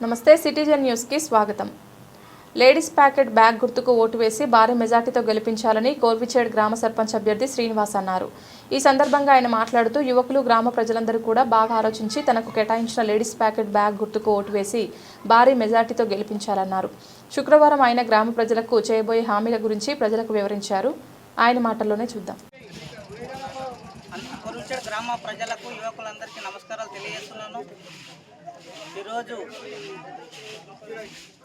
నమస్తే సిటిజన్ న్యూస్కి స్వాగతం. లేడీస్ ప్యాకెట్ బ్యాగ్ గుర్తుకు ఓటు వేసి భారీ మెజార్టీతో గెలిపించాలని కోర్విచేడ్ గ్రామ సర్పంచ్ అభ్యర్థి శ్రీనివాస్ అన్నారు. ఈ సందర్భంగా ఆయన మాట్లాడుతూ యువకులు గ్రామ ప్రజలందరూ కూడా బాగా ఆలోచించి తనకు కేటాయించిన లేడీస్ ప్యాకెట్ బ్యాగ్ గుర్తుకు ఓటు వేసి భారీ మెజార్టీతో గెలిపించాలన్నారు. శుక్రవారం ఆయన గ్రామ ప్రజలకు చేయబోయే హామీల గురించి ప్రజలకు వివరించారు. ఆయన మాటల్లోనే చూద్దాం. గ్రామ ప్రజలకు యువకులందరికీ నమస్కారాలు తెలియజేస్తున్నాను. ఈరోజు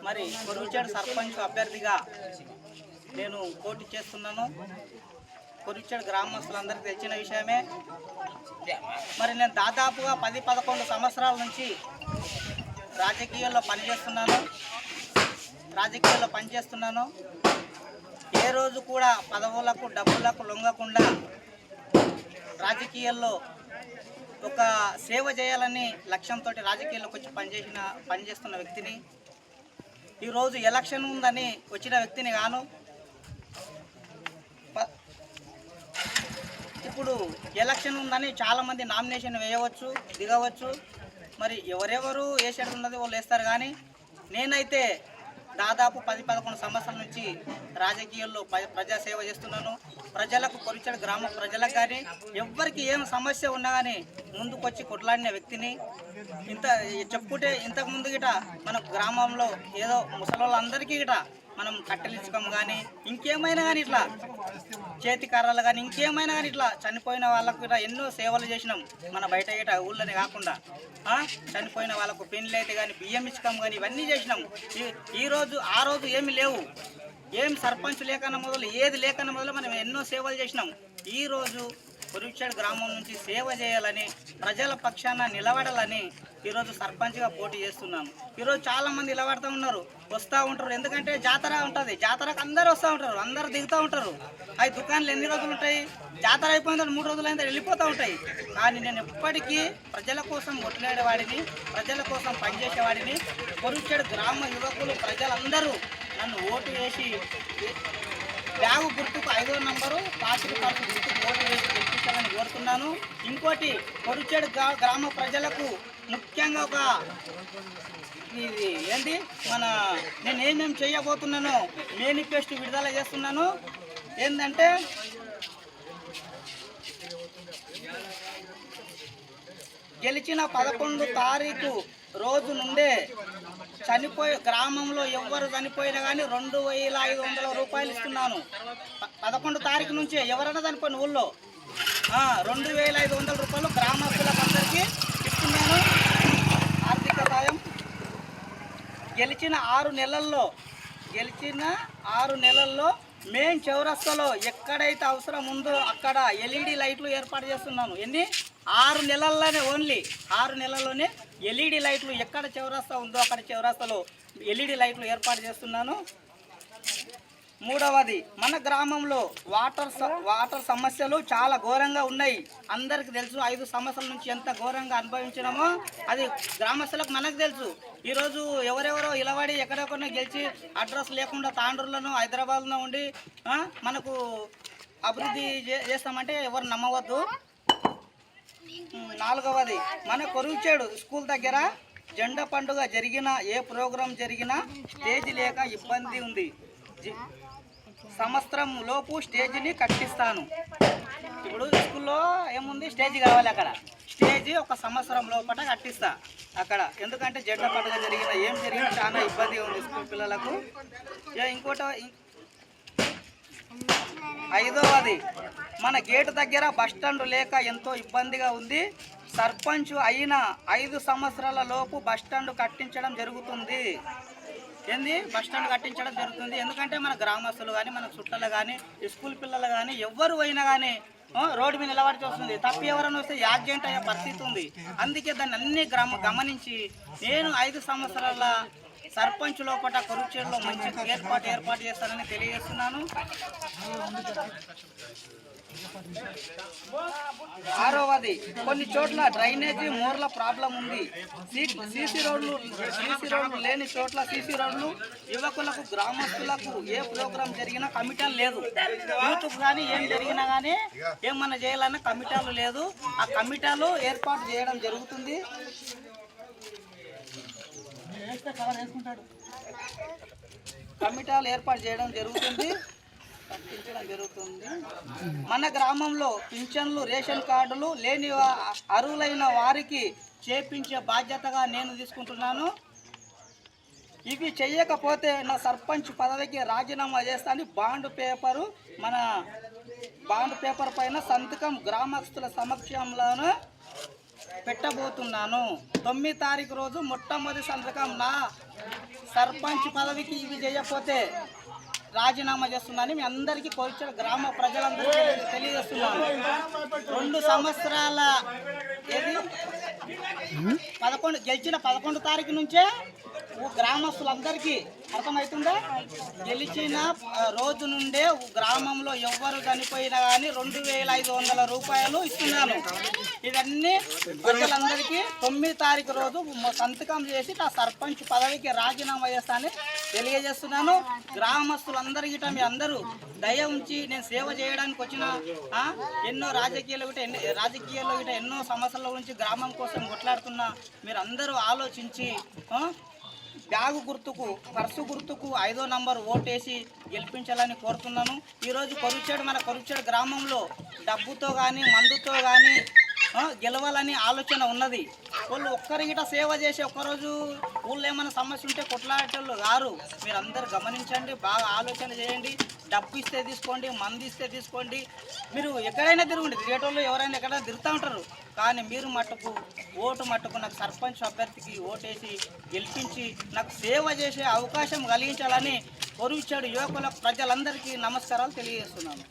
మరి కొరువిచేడు సర్పంచ్ అభ్యర్థిగా నేను పోటీ చేస్తున్నాను. కొరువిచేడు గ్రామస్తులందరికీ తెలిసిన విషయమే. మరి నేను దాదాపుగా 10-11 సంవత్సరాల నుంచి రాజకీయాల్లో పనిచేస్తున్నాను. ఏ రోజు కూడా పదవులకు డబ్బులకు లొంగకుండా రాజకీయాల్లో ఒక సేవ చేయాలని లక్ష్యంతో రాజకీయాల్లోకి వచ్చి పనిచేస్తున్న వ్యక్తిని. ఈరోజు ఎలక్షన్ ఉందని వచ్చిన వ్యక్తిని గాను. ఇప్పుడు ఎలక్షన్ ఉందని చాలామంది నామినేషన్ వేయవచ్చు, దిగవచ్చు. మరి ఎవరెవరు వేసేది ఉన్నది వాళ్ళు వేస్తారు. కానీ నేనైతే దాదాపు 10-11 సంవత్సరాల నుంచి రాజకీయాల్లో ప్రజాసేవ చేస్తున్నాను. ప్రజలకు కొరిచేడు గ్రామ ప్రజలకు కానీ ఎవరికి ఏం సమస్య ఉన్నా కానీ ముందుకొచ్చి కొట్లాడిన వ్యక్తిని. చెప్పుకుంటే ఇంతకుముందు గిట మన గ్రామంలో ఏదో ముసలోళ్ళందరికీ గిట మనం కట్టెలించకం కానీ ఇంకేమైనా కానీ ఇట్లా చేతి కర్రలు కానీ ఇంకేమైనా కానీ ఇట్లా చనిపోయిన వాళ్ళకు ఇట్లా ఎన్నో సేవలు చేసినాం. మన బయట గిట ఊళ్ళోనే కాకుండా చనిపోయిన వాళ్ళకు పెళ్ళి అయితే కానీ బియ్యం ఇచ్చకం కానీ ఇవన్నీ చేసినాం. ఆ రోజు ఏమి లేవు, ఏం సర్పంచ్ లేకన్నా మొదలు ఏది లేకన్నా మొదలు మనం ఎన్నో సేవలు చేసినాం. ఈరోజు కొరువిచేడు గ్రామం నుంచి సేవ చేయాలని, ప్రజల పక్షాన నిలబడాలని ఈరోజు సర్పంచ్గా పోటీ చేస్తున్నాను. ఈరోజు చాలామంది నిలబడుతూ ఉన్నారు, వస్తూ ఉంటారు. ఎందుకంటే జాతర ఉంటుంది, జాతరకు అందరూ వస్తూ ఉంటారు, అందరూ దిగుతూ ఉంటారు. అవి దుకాణాలు ఎన్ని రోజులు ఉంటాయి, జాతర అయిపోయిన 3 రోజులు అయినా వెళ్ళిపోతూ ఉంటాయి. కానీ నేను ఎప్పటికీ ప్రజల కోసం కొట్లాడేవాడిని, ప్రజల కోసం పనిచేసేవాడిని. కొరువిచేడు గ్రామ యువకులు ప్రజలందరూ నన్ను ఓటు వేసి బ్యాగు గుర్తుకు 5వ నంబరు పార్టీ గుర్తుకు ఓటు వేసి గెలిపించాలని కోరుతున్నాను. ఇంకోటి కొరువిచేడు గ్రామ ప్రజలకు ముఖ్యంగా ఒక ఇది ఏంటి నేను ఏమేమి చేయబోతున్నానో మేనిఫెస్టో విడుదల చేస్తున్నాను. ఏంటంటే గెలిచిన 11 తారీఖు రోజు నుండే గ్రామంలో ఎవరు చనిపోయినా కానీ 2500 రూపాయలు ఇస్తున్నాను. 11 తారీఖు నుంచే ఎవరైనా చనిపోయిన ఊళ్ళో 2500 రూపాయలు గ్రామస్తులకు అందరికీ ఇస్తున్నాను ఆర్థిక సాయం. గెలిచిన 6 నెలల్లో మెయిన్ చౌరస్తాలో ఎక్కడైతే అవసరం ఉందో అక్కడ ఎల్ఈడి లైట్లు ఏర్పాటు చేస్తున్నాను. 6 నెలల్లోనే, ఓన్లీ 6 నెలల్లోనే ఎల్ఈడి లైట్లు ఎక్కడ చౌరస్తా ఉందో అక్కడ చౌరస్తాలో ఎల్ఈడి లైట్లు ఏర్పాటు చేస్తున్నాను. 3వది, మన గ్రామంలో వాటర్ సమస్యలు చాలా ఘోరంగా ఉన్నాయి. అందరికీ తెలుసు. 5 సంవత్సరాల నుంచి ఎంత ఘోరంగా అనుభవించినామో అది గ్రామస్తులకు మనకు తెలుసు. ఈరోజు ఎవరెవరో ఇలవాడి ఎక్కడెక్కడో గెలిచి అడ్రస్ లేకుండా తాండ్రులను హైదరాబాద్లో ఉండి మనకు అభివృద్ధి చేస్తామంటే ఎవరు నమ్మవద్దు. 4వది, మన కొరువిచేడు స్కూల్ దగ్గర జెండా పండుగ జరిగినా ఏ ప్రోగ్రాం జరిగినా స్టేజ్ లేక ఇబ్బంది ఉంది. సంవత్సరం లోపు స్టేజ్ని కట్టిస్తాను. ఇప్పుడు స్కూల్లో ఏముంది, స్టేజ్ కావాలి. అక్కడ స్టేజ్ ఒక సంవత్సరం లోపల కట్టిస్తా అక్కడ. ఎందుకంటే జెండా పండుగ జరిగినా ఏం జరిగినా చాలా ఇబ్బంది ఉంది స్కూల్ పిల్లలకు. ఇంకోటి 5వది, మన గేటు దగ్గర బస్టాండ్ లేక ఎంతో ఇబ్బందిగా ఉంది. సర్పంచ్ అయిన 5 సంవత్సరాల లోపు బస్టాండ్ కట్టించడం జరుగుతుంది. బస్టాండ్ కట్టించడం జరుగుతుంది. ఎందుకంటే మన గ్రామస్తులు కానీ, మన చుట్టాలు కానీ, స్కూల్ పిల్లలు కానీ ఎవరు అయినా కానీ రోడ్డు మీద నిలబడి వస్తుంది. తప్పి ఎవరైనా వస్తే యాక్సిడెంట్ అయ్యే పరిస్థితి ఉంది. అందుకే దాన్ని అన్ని గమనించి నేను 5 సంవత్సరాల సర్పంచ్ లోపల కొరువిచేడులో మంచి ఏర్పాటు చేస్తానని తెలియజేస్తున్నాను. 6వది, కొన్ని చోట్ల డ్రైనేజీ మోర్ల ప్రాబ్లం ఉంది. సీసీ రోడ్లు లేని చోట్ల సీసీ రోడ్లు. యువకులకు, గ్రామస్తులకు ఏ ప్రోగ్రాం జరిగినా కమిటీలు లేదు. యూత్ కానీ ఏం జరిగినా కానీ ఏమన్నా చేయాలన్నా కమిటీలు లేదు. ఆ కమిటీలు ఏర్పాటు చేయడం జరుగుతుంది. కమిటీలు ఏర్పాటు చేయడం జరుగుతుంది, మన గ్రామంలో పింఛన్లు రేషన్ కార్డులు లేని అర్హులైన వారికి చేపించే బాధ్యతగా నేను తీసుకుంటున్నాను. ఇవి చేయకపోతే నా సర్పంచ్ పదవికి రాజీనామా చేస్తాను. మన బాండ్ పేపర్ పైన సంతకం గ్రామస్తుల సమక్షంలోనూ పెట్టబోతున్నాను. 9 తారీఖు రోజు మొట్టమొదటి సంతకం నా సర్పంచ్ పదవికి ఇవి చేయకపోతే రాజీనామా చేస్తున్నాను. మీ అందరికీ కోల్చల గ్రామ ప్రజలందరికీ తెలియజేస్తున్నాను. 2 సంవత్సరాల గెలిచిన 11 తారీఖు నుంచే గ్రామస్తులందరికీ అర్థమవుతుందా, గెలిచిన రోజు నుండే గ్రామంలో ఎవ్వరు చనిపోయినా కానీ 2500 రూపాయలు ఇస్తున్నాను. ఇవన్నీ ప్రజలందరికీ 9 తారీఖు రోజు సంతకం చేసి నా సర్పంచ్ పదవికి రాజీనామా చేస్తానని తెలియజేస్తున్నాను. గ్రామస్తులందరికీ మీ అందరూ దయ ఉంచి నేను సేవ చేయడానికి వచ్చిన ఎన్నో రాజకీయాల్లో ఎన్నో సమస్యల గురించి గ్రామం కోసం కొట్లాడుతున్నా మీరు అందరూ ఆలోచించి బ్యాగు గుర్తుకు పర్సు గుర్తుకు 5వ నంబర్ ఓటేసి గెలిపించాలని కోరుతున్నాను. ఈరోజు మన కొరుచేడు గ్రామంలో డబ్బుతో కానీ మందుతో కానీ గెలవాలని ఆలోచన ఉన్నది. వాళ్ళు ఒక్కరిగిట సేవ చేసి ఒక్కరోజు ఊళ్ళో ఏమైనా సమస్య ఉంటే కొట్లాడేటోళ్ళు గారు. మీరు అందరు గమనించండి, బాగా ఆలోచన చేయండి. డబ్బు ఇస్తే తీసుకోండి, మందు ఇస్తే తీసుకోండి, మీరు ఎక్కడైనా తిరగండి. తిరిగేటోళ్ళు ఎవరైనా ఎక్కడైనా తిరుగుతూ ఉంటారు. కానీ మీరు ఓటు మట్టుకు నాకు సర్పంచ్ అభ్యర్థికి ఓటేసి గెలిపించి నాకు సేవ చేసే అవకాశం కలిగించాలని కొరుచేడు యువకుల ప్రజలందరికీ నమస్కారాలు తెలియజేస్తున్నాను.